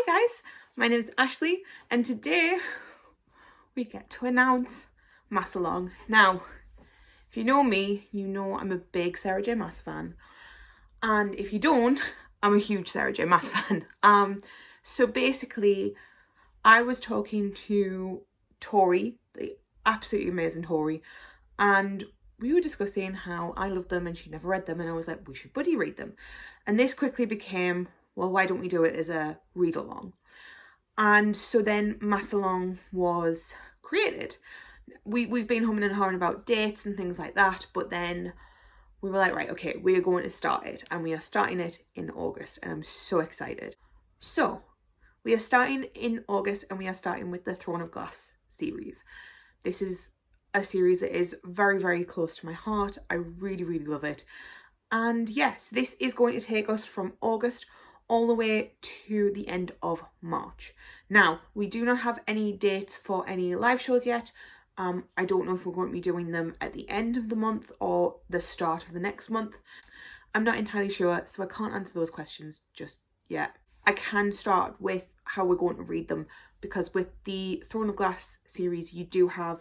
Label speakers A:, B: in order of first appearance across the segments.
A: Hi guys, my name is Ashley and today we get to announce Maas-along. Now, if you know me, you know I'm a big Sarah J Maas fan, and if you don't, I'm a huge Sarah J Maas fan. So basically I was talking to Tori, the absolutely amazing Tori, and we were discussing how I love them and she never read them, and I was like, we should buddy read them. And this quickly became, well, why don't we do it as a read along? And so then Maas-along was created. We've been humming and hawing about dates and things like that, but then we were like, right, okay, we are going to start it, and we are starting it in August, and I'm so excited. So we are starting in August, and we are starting with the Throne of Glass series. This is a series that is very, very close to my heart. I really, really love it. And yes, this is going to take us from August all the way to the end of March. Now, we do not have any dates for any live shows yet. I don't know if we're going to be doing them at the end of the month or the start of the next month. I'm not entirely sure, so I can't answer those questions just yet. I can start with how we're going to read them, because with the Throne of Glass series, you do have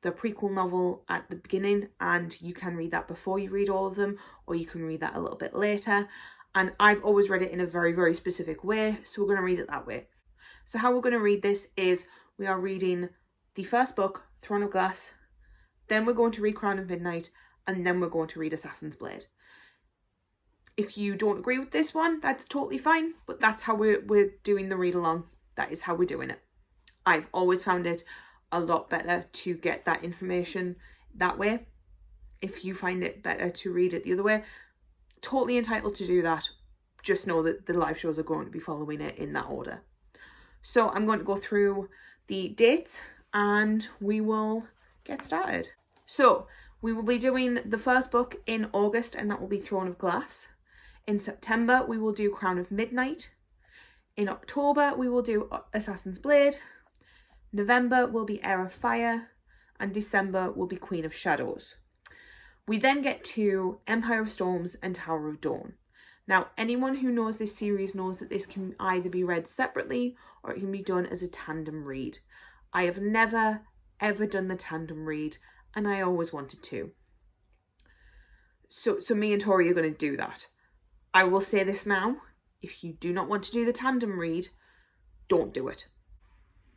A: the prequel novel at the beginning, and you can read that before you read all of them, or you can read that a little bit later. And I've always read it in a very, very specific way, so we're going to read it that way. So how we're going to read this is we are reading the first book, Throne of Glass, then we're going to read Crown of Midnight, and then we're going to read Assassin's Blade. If you don't agree with this one, that's totally fine, but that's how we're doing the read along. That is how we're doing it. I've always found it a lot better to get that information that way. If you find it better to read it the other way, totally entitled to do that. Just know that the live shows are going to be following it in that order. So I'm going to go through the dates and we will get started. So we will be doing the first book in August, and that will be Throne of Glass. In September, we will do Crown of Midnight. In October, we will do Assassin's Blade. November will be Heir of Fire, and December will be Queen of Shadows. We then get to Empire of Storms and Tower of Dawn. Now, anyone who knows this series knows that this can either be read separately or it can be done as a tandem read. I have never, ever done the tandem read, and I always wanted to. So me and Tori are going to do that. I will say this now, if you do not want to do the tandem read, don't do it.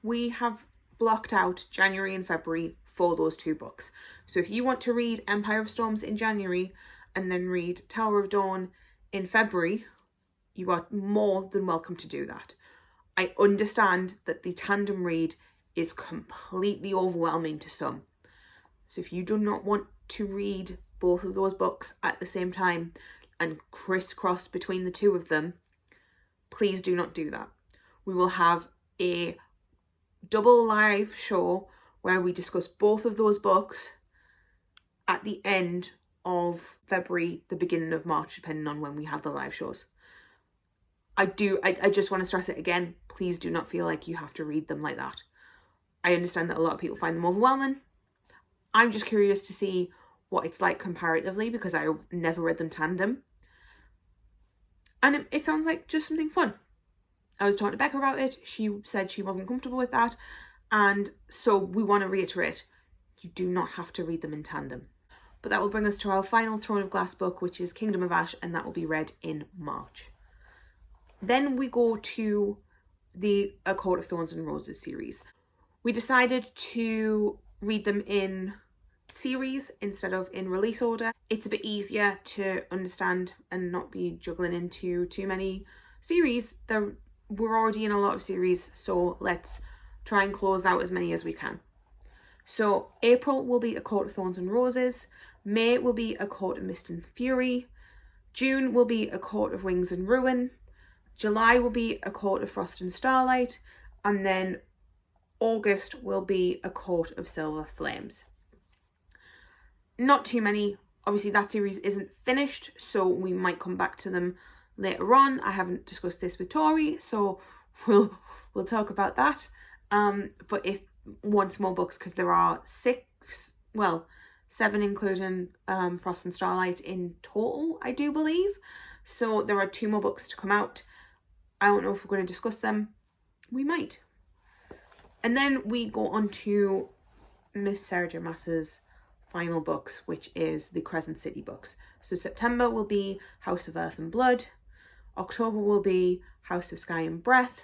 A: We have blocked out January and February for those two books. So if you want to read Empire of Storms in January and then read Tower of Dawn in February, you are more than welcome to do that. I understand that the tandem read is completely overwhelming to some. So if you do not want to read both of those books at the same time and crisscross between the two of them, please do not do that. We will have a double live show where we discuss both of those books at the end of February, the beginning of March, depending on when we have the live shows. I just want to stress it again, please do not feel like you have to read them like that. I understand that a lot of people find them overwhelming. I'm just curious to see what it's like comparatively, because I've never read them tandem. And it sounds like just something fun. I was talking to Becca about it. She said she wasn't comfortable with that. And so we want to reiterate, you do not have to read them in tandem. But that will bring us to our final Throne of Glass book, which is Kingdom of Ash, and that will be read in March. Then we go to the A Court of Thorns and Roses series. We decided to read them in series instead of in release order. It's a bit easier to understand and not be juggling into too many series. We're already in a lot of series, so let's try and close out as many as we can. So April will be A Court of Thorns and Roses. May will be A Court of Mist and Fury. June will be A Court of Wings and Ruin. July will be A Court of Frost and Starlight. And then August will be A Court of Silver Flames. Not too many. Obviously that series isn't finished, so we might come back to them later on. I haven't discussed this with Tori, so we'll talk about that. But if want more books, because there are 7 including Frost and Starlight in total, I do believe. So there are 2 more books to come out. I don't know if we're going to discuss them. we might. And then we go on to Miss Sarah J Maas's final books, which is the Crescent City books. So September will be House of Earth and Blood, October will be House of Sky and Breath,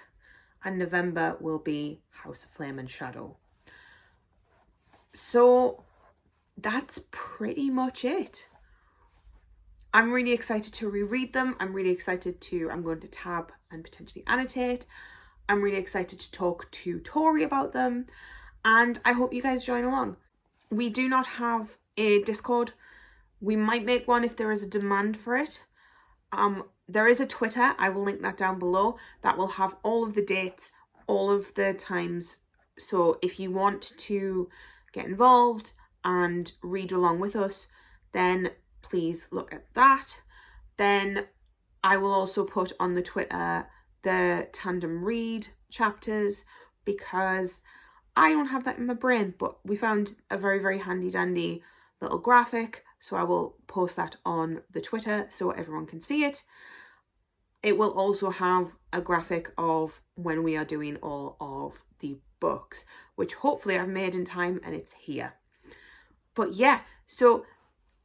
A: and November will be House of Flame and Shadow. So that's pretty much it. I'm really excited to reread them. I'm going to tab and potentially annotate. I'm really excited to talk to Tori about them, and I hope you guys join along. We do not have a Discord. We might make one if there is a demand for it. There is a Twitter, I will link that down below, that will have all of the dates, all of the times. So if you want to get involved and read along with us, then please look at that. Then I will also put on the Twitter the tandem read chapters, because I don't have that in my brain, but we found a very, very handy dandy little graphic. So I will post that on the Twitter so everyone can see it. It will also have a graphic of when we are doing all of the books, which hopefully I've made in time and it's here. But yeah, so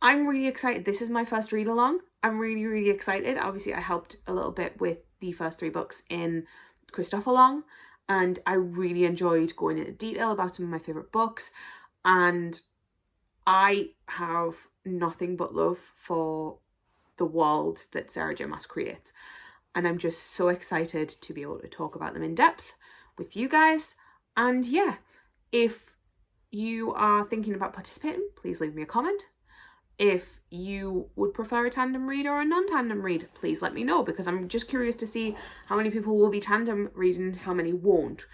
A: I'm really excited. This is my first read along. I'm really, really excited. Obviously, I helped a little bit with the first 3 books in Christopher-long, and I really enjoyed going into detail about some of my favourite books, and I have nothing but love for the world that Sarah J Maas creates, and I'm just so excited to be able to talk about them in depth with you guys. And yeah, if you are thinking about participating, please leave me a comment. If you would prefer a tandem read or a non-tandem read, please let me know, because I'm just curious to see how many people will be tandem reading, how many won't,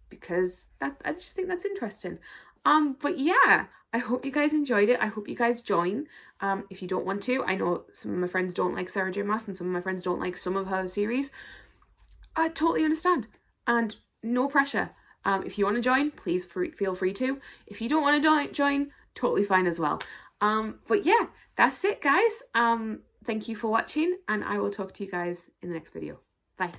A: because I just think that's interesting. But yeah, I hope you guys enjoyed it. I hope you guys join. If you don't want to, I know some of my friends don't like Sarah J Maas and some of my friends don't like some of her series. I totally understand, and no pressure. If you want to join, please feel free to. If you don't want to join, totally fine as well. But yeah, that's it, guys. Thank you for watching, and I will talk to you guys in the next video. Bye.